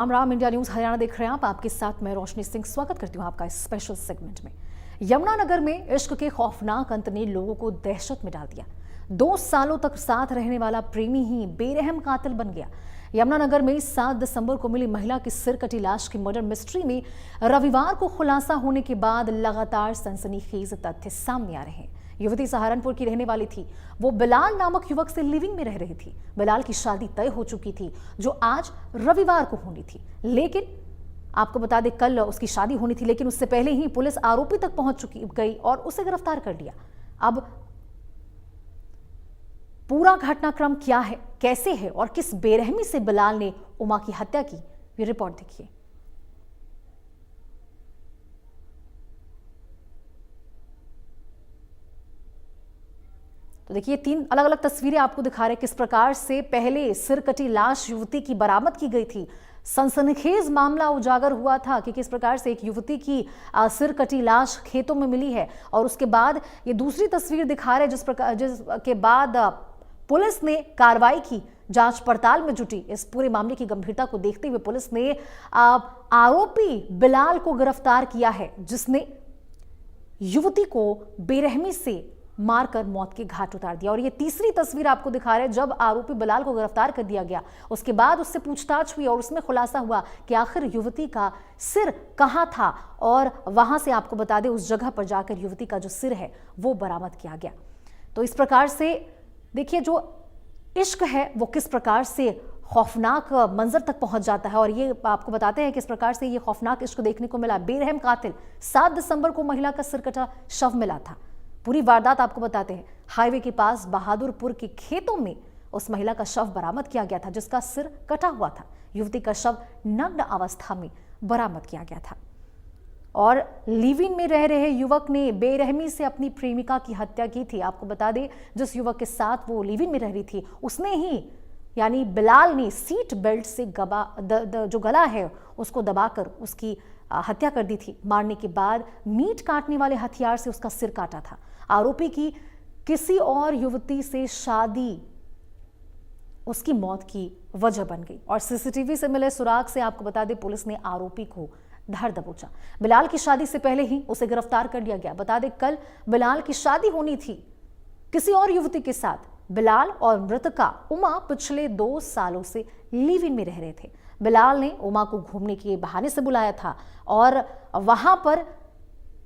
Ram India news Haryana देख रहे हैं आप। आपके साथ मैं रोशनी सिंह स्वागत करती हूं आपका इस स्पेशल सेगमेंट में। यमुनानगर में इश्क के खौफनाक अंत ने लोगों को दहशत में डाल दिया। 2 सालों तक साथ रहने वाला प्रेमी ही बेरहम कातिल बन गया। यमुनानगर में 7 दिसंबर को मिली महिला की सिर कटी लाश की मर्डर मिस्ट्री में रविवार को खुलासा होने के बाद लगातार सनसनीखेज तथ्य सामने आ रहे हैं। युवती सहारनपुर की रहने वाली थी। वो बिलाल नामक युवक से लिविंग में रह रही थी। बिलाल की शादी तय हो चुकी थी जो आज रविवार को होनी थी, लेकिन आपको बता दें कल उसकी शादी होनी थी, लेकिन उससे पहले ही पुलिस आरोपी तक पहुंच गई और उसे गिरफ्तार कर लिया। अब पूरा घटनाक्रम क्या है, कैसे है और किस बेरहमी से बिलाल ने उमा की हत्या की, ये रिपोर्ट देखिए। तो देखिए 3 अलग अलग तस्वीरें आपको दिखा रहे हैं किस प्रकार से पहले सिर कटी लाश युवती की बरामद की गई थी। सनसनीखेज मामला उजागर हुआ था कि किस प्रकार से एक युवती की सिर कटी लाश खेतों में मिली है, और उसके बाद ये दूसरी तस्वीर दिखा रहे जिसके बाद पुलिस ने कार्रवाई की, जांच पड़ताल में जुटी। इस पूरे मामले की गंभीरता को देखते हुए पुलिस ने आरोपी बिलाल को गिरफ्तार किया है, जिसने युवती को बेरहमी से मारकर मौत के घाट उतार दिया। और ये तीसरी तस्वीर आपको दिखा रहे हैं जब आरोपी बिलाल को गिरफ्तार कर दिया गया, उसके बाद उससे पूछताछ हुई और उसमें खुलासा हुआ कि आखिर युवती का सिर कहां था, और वहां से आपको बता दें उस जगह पर जाकर युवती का जो सिर है वो बरामद किया गया। तो इस प्रकार से देखिए जो इश्क है वो किस प्रकार से खौफनाक मंजर तक पहुंच जाता है, और ये आपको बताते हैं किस प्रकार से ये खौफनाक इश्क देखने को मिला। बेरहम कातिल 7 दिसंबर को महिला का सिर कटा शव मिला था। पूरी वारदात आपको बताते हैं। हाईवे के पास बहादुरपुर के खेतों में उस महिला का शव बरामद किया गया था जिसका सिर कटा हुआ था। युवती का शव नग्न अवस्था में बरामद किया गया था, और लिव इन में रह रहे युवक ने बेरहमी से अपनी प्रेमिका की हत्या की थी। आपको बता दें जिस युवक के साथ वो लिव इन में रह रही थी उसने ही यानी बिलाल ने सीट बेल्ट से जो गला है उसको दबाकर उसकी हत्या कर दी थी। मारने के बाद मीट काटने वाले हथियार से उसका सिर काटा था। आरोपी की किसी और युवती से शादी उसकी मौत की वजह बन गई, और सीसीटीवी से मिले सुराग से आपको बता दें पुलिस ने आरोपी को धर दबोचा। बिलाल की शादी से पहले ही उसे गिरफ्तार कर लिया गया। बता दें कल बिलाल की शादी होनी थी किसी और युवती के साथ। बिलाल और मृतका उमा पिछले 2 सालों से लिव इन में रह रहे थे। बिलाल ने उमा को घूमने के बहाने से बुलाया था, और वहां पर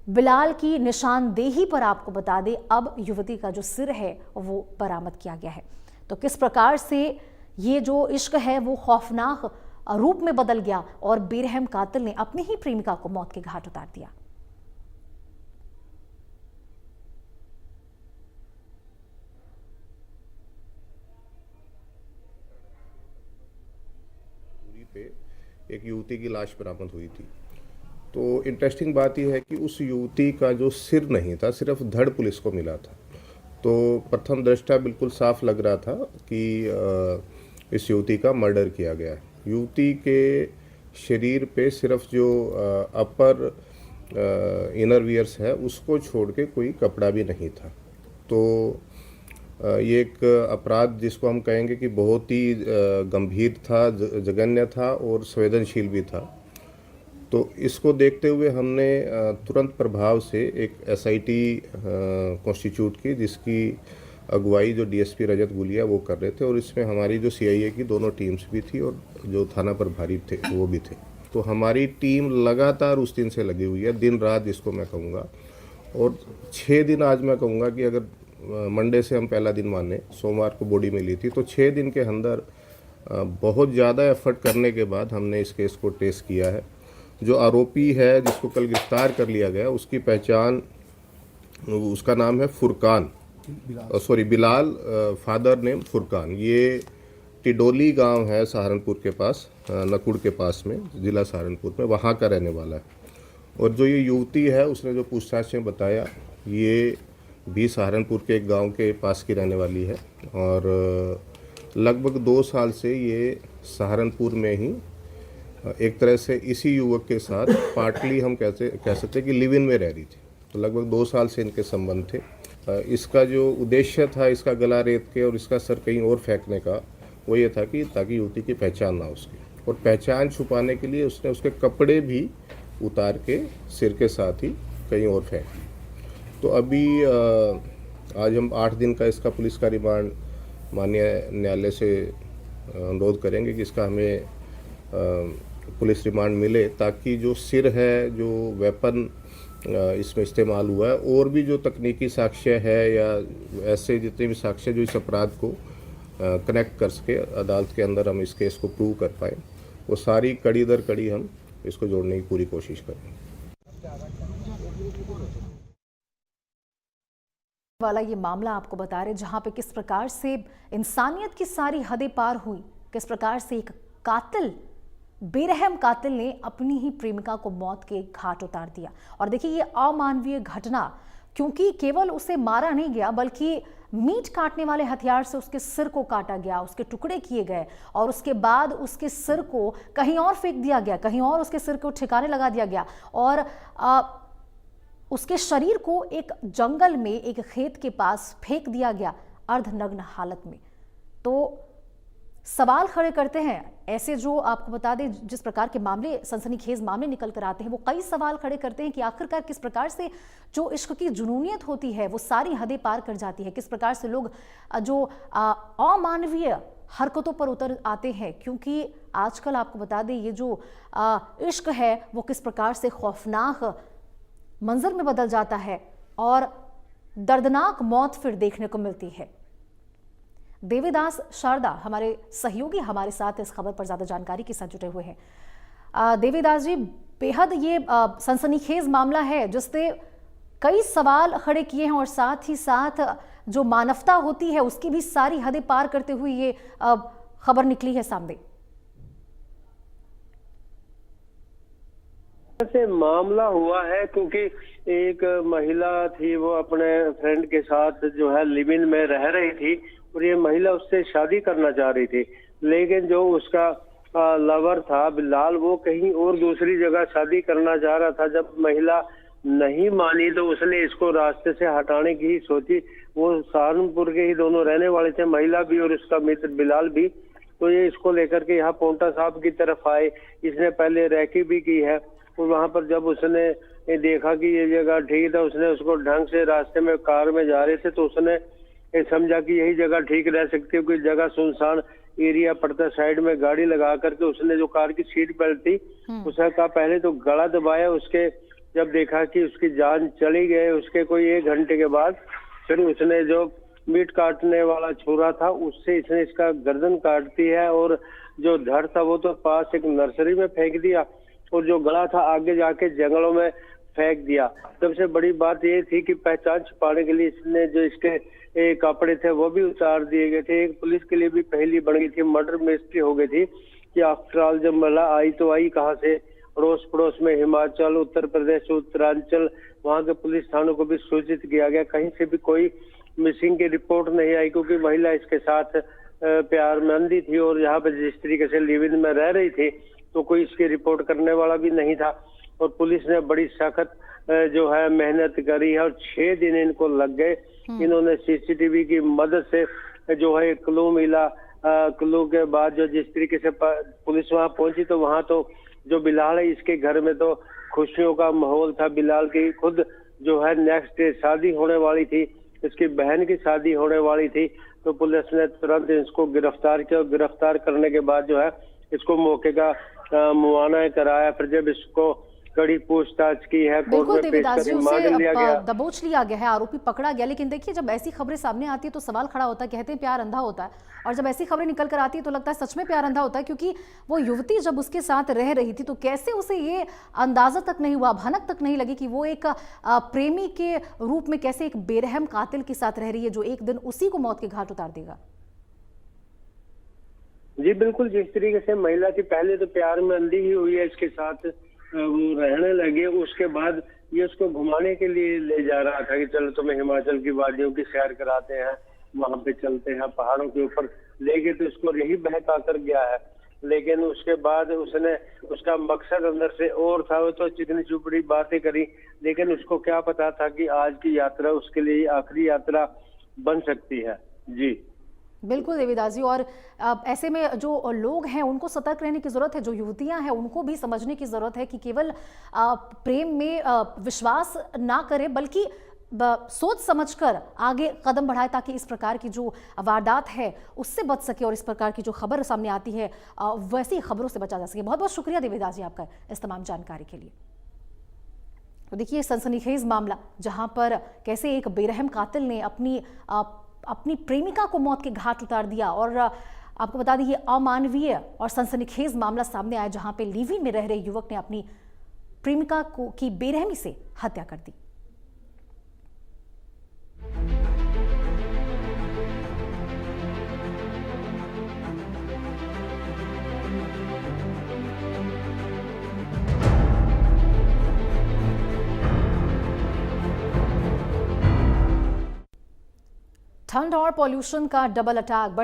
बिलाल की निशानदेही पर आपको बता दें अब युवती का जो सिर है वो बरामद किया गया है। तो किस प्रकार से ये जो इश्क है वो खौफनाक रूप में बदल गया और बेरहम कातिल ने अपनी ही प्रेमिका को मौत के घाट उतार दिया। पे एक युवती की लाश बरामद हुई थी। तो इंटरेस्टिंग बात यह है कि उस युवती का जो सिर नहीं था, सिर्फ धड़ पुलिस को मिला था। तो प्रथम दृष्टया बिल्कुल साफ लग रहा था कि इस युवती का मर्डर किया गया है। युवती के शरीर पे सिर्फ जो अपर इनर वियर्स है उसको छोड़ के कोई कपड़ा भी नहीं था। तो ये एक अपराध जिसको हम कहेंगे कि बहुत ही गंभीर था, जघन्य था और संवेदनशील भी था। तो इसको देखते हुए हमने तुरंत प्रभाव से एक एसआईटी कॉन्स्टिट्यूट की, जिसकी अगुवाई जो डीएसपी रजत गुलिया वो कर रहे थे, और इसमें हमारी जो सीआईए की दोनों टीम्स भी थी और जो थाना प्रभारी थे वो भी थे। तो हमारी टीम लगातार उस दिन से लगी हुई है, दिन रात जिसको मैं कहूँगा। और 6 दिन आज मैं कहूँगा कि अगर मंडे से हम पहला दिन माने, सोमवार को बॉडी मिली थी, तो 6 दिन के अंदर बहुत ज़्यादा एफर्ट करने के बाद हमने इस केस को ट्रेस किया है। जो आरोपी है जिसको कल गिरफ्तार कर लिया गया, उसकी पहचान, उसका नाम है फुरकान, बिलाल, फादर नेम फुरकान। ये टिडोली गांव है सहारनपुर के पास, नकुड़ के पास में, ज़िला सहारनपुर में, वहाँ का रहने वाला है। और जो ये युवती है उसने जो पूछताछ में बताया, ये भी सहारनपुर के एक गांव के पास की रहने वाली है, और लगभग 2 साल से ये सहारनपुर में ही एक तरह से इसी युवक के साथ पार्टली हम कह सकते हैं कि लिव इन में रह रही थी। तो लगभग 2 साल से इनके संबंध थे। इसका जो उद्देश्य था इसका गला रेत के और इसका सर कहीं और फेंकने का, वो ये था कि ताकि युवती की पहचान ना हो सके। और पहचान छुपाने के लिए उसने उसके कपड़े भी उतार के सिर के साथ ही कहीं और फेंक। तो अभी आज हम 8 दिन का इसका पुलिस का रिमांड माननीय न्यायालय से अनुरोध करेंगे कि इसका हमें पुलिस रिमांड मिले, ताकि जो सिर है, जो वेपन इसमें इस्तेमाल हुआ है, और भी जो तकनीकी साक्ष्य है या ऐसे जितने भी साक्ष्य जो इस अपराध को कनेक्ट कर सके, अदालत के अंदर हम इस केस को प्रूव कर पाए, वो सारी कड़ी दर कड़ी हम इसको जोड़ने की पूरी कोशिश करेंगे। वाला ये मामला आपको बता रहे जहां पे किस प्रकार से इंसानियत की सारी हदें पार हुई, किस प्रकार से एक कातिल, बेरहम कातिल ने अपनी ही प्रेमिका को मौत के घाट उतार दिया। और देखिए ये अमानवीय घटना, क्योंकि केवल उसे मारा नहीं गया बल्कि मीट काटने वाले हथियार से उसके सिर को काटा गया, उसके टुकड़े किए गए और उसके बाद उसके सिर को कहीं और फेंक दिया गया, कहीं और उसके सिर को ठिकाने लगा दिया गया और उसके शरीर को एक जंगल में, एक खेत के पास फेंक दिया गया अर्धनग्न हालत में। तो सवाल खड़े करते हैं ऐसे, जो आपको बता दें जिस प्रकार के मामले, सनसनीखेज मामले निकल कर आते हैं, वो कई सवाल खड़े करते हैं कि आखिरकार किस प्रकार से जो इश्क की जुनूनियत होती है वो सारी हदें पार कर जाती है, किस प्रकार से लोग जो अमानवीय हरकतों पर उतर आते हैं। क्योंकि आजकल आपको बता दें ये जो इश्क है वो किस प्रकार से खौफनाक मंजर में बदल जाता है और दर्दनाक मौत फिर देखने को मिलती है। देवीदास शारदा हमारे सहयोगी हमारे साथ इस खबर पर ज्यादा जानकारी के साथ जुटे हुए हैं। देवीदास जी, बेहद ये सनसनीखेज मामला है जिससे कई सवाल खड़े किए हैं और साथ ही साथ जो मानवता होती है उसकी भी सारी हदें पार करते हुए ये खबर निकली है सामने। से मामला हुआ है क्योंकि एक महिला थी, वो अपने फ्रेंड के साथ जो है लिव इन में रह रही थी और ये महिला उससे शादी करना चाह रही थी, लेकिन जो उसका लवर था बिलाल, वो कहीं और दूसरी जगह शादी करना चाह रहा था। जब महिला नहीं मानी तो उसने इसको रास्ते से हटाने की ही सोची। वो सहारनपुर के ही दोनों रहने वाले थे, महिला भी और उसका मित्र बिलाल भी। तो ये इसको लेकर के यहाँ पोंटा साहब की तरफ आए। इसने पहले रैकी भी की है और वहां पर जब उसने देखा कि ये जगह ठीक था, उसने उसको ढंग से, रास्ते में कार में जा रहे थे तो उसने समझा कि यही जगह ठीक रह सकती है, कोई जगह सुनसान एरिया पड़ता, साइड में गाड़ी लगा करके उसने जो कार की सीट बेल्ट थी उसने कहा पहले तो गला दबाया। उसके जब देखा कि उसकी जान चली गई, उसके कोई 1 घंटे के बाद फिर उसने जो मीट काटने वाला छुरा था उससे इसने इसका गर्दन काट दी है और जो धड़ था वो तो पास एक नर्सरी में फेंक दिया और जो गला था आगे जाके जंगलों में फेंक दिया। सबसे बड़ी बात ये थी कि पहचान छुपाने के लिए इसने जो इसके कपड़े थे वो भी उतार दिए गए थे। एक पुलिस के लिए भी पहली बन गई थी, मर्डर मिस्ट्री हो गई थी कि आफ्टर ऑल जब महिला आई तो आई कहाँ से, अड़ोस पड़ोस में हिमाचल, उत्तर प्रदेश, उत्तरांचल, वहाँ के पुलिस थानों को भी सूचित किया गया। कहीं से भी कोई मिसिंग की रिपोर्ट नहीं आई क्योंकि महिला इसके साथ प्यार में अंधी थी और यहाँ पे जिस तरीके से लिव इन में रह रही थी तो कोई इसकी रिपोर्ट करने वाला भी नहीं था। और पुलिस ने बड़ी सख्त जो है मेहनत करी है और 6 दिन इनको लग गए। इन्होंने सीसीटीवी की मदद से जो है क्लू मिला, क्लू के बाद जो जिस तरीके से पुलिस वहां पहुंची तो वहां तो जो बिलाल है इसके घर में तो खुशियों का माहौल था। बिलाल की खुद जो है नेक्स्ट डे शादी होने वाली थी, इसकी बहन की शादी होने वाली थी। तो पुलिस ने तुरंत इसको गिरफ्तार किया और गिरफ्तार करने के बाद जो है इसको मौके का मुआयना कराया। फिर जब इसको कड़ी पूछताछ की है, बिल्कुल देवीदास जी, उसे दबोच लिया गया है, आरोपी पकड़ा गया। लेकिन देखिए जब ऐसी खबरें सामने आती है तो सवाल खड़ा होता है, कहते हैं प्यार अंधा होता है, और जब ऐसी खबरें निकल कर आती है तो लगता है सच में प्यार अंधा होता है। क्योंकि वो युवती जब उसके साथ रह रही थी तो कैसे उसे ये अंदाजा तक नहीं हुआ, भनक तक नहीं लगी कि वो एक प्रेमी के रूप में कैसे एक बेरहम कातिल के साथ रह रही है जो एक दिन उसी को मौत के घाट उतार देगा। जी बिल्कुल, जिस तरीके से महिला थी पहले तो प्यार में अंधी ही हुई है, इसके साथ वो रहने लगे। उसके बाद ये उसको घुमाने के लिए ले जा रहा था कि चलो तुम्हें हिमाचल की वादियों की सैर कराते हैं, वहां पे चलते हैं पहाड़ों के ऊपर लेके, तो इसको यही बहका कर गया है। लेकिन उसके बाद उसने, उसका मकसद अंदर से और था, वो तो चिकनी चुपड़ी बातें करी, लेकिन उसको क्या पता था कि आज की यात्रा उसके लिए आखिरी यात्रा बन सकती है। जी बिल्कुल देवीदास जी, और ऐसे में जो लोग हैं उनको सतर्क रहने की ज़रूरत है, जो युवतियां हैं उनको भी समझने की ज़रूरत है कि केवल प्रेम में विश्वास ना करें, बल्कि सोच समझकर आगे कदम बढ़ाए, ताकि इस प्रकार की जो वारदात है उससे बच सके और इस प्रकार की जो खबर सामने आती है वैसी खबरों से बचा जा सके। बहुत बहुत शुक्रिया देवीदास जी आपका इस तमाम जानकारी के लिए। तो देखिए सनसनीखेज मामला, जहां पर कैसे एक बेरहम कातिल ने अपनी प्रेमिका को मौत के घाट उतार दिया, और आपको बता दें ये अमानवीय और सनसनीखेज मामला सामने आया, जहां पे लिव इन में रह रहे युवक ने अपनी प्रेमिका की बेरहमी से हत्या कर दी। ठंड और पॉल्यूशन का डबल अटैक, बढ़ते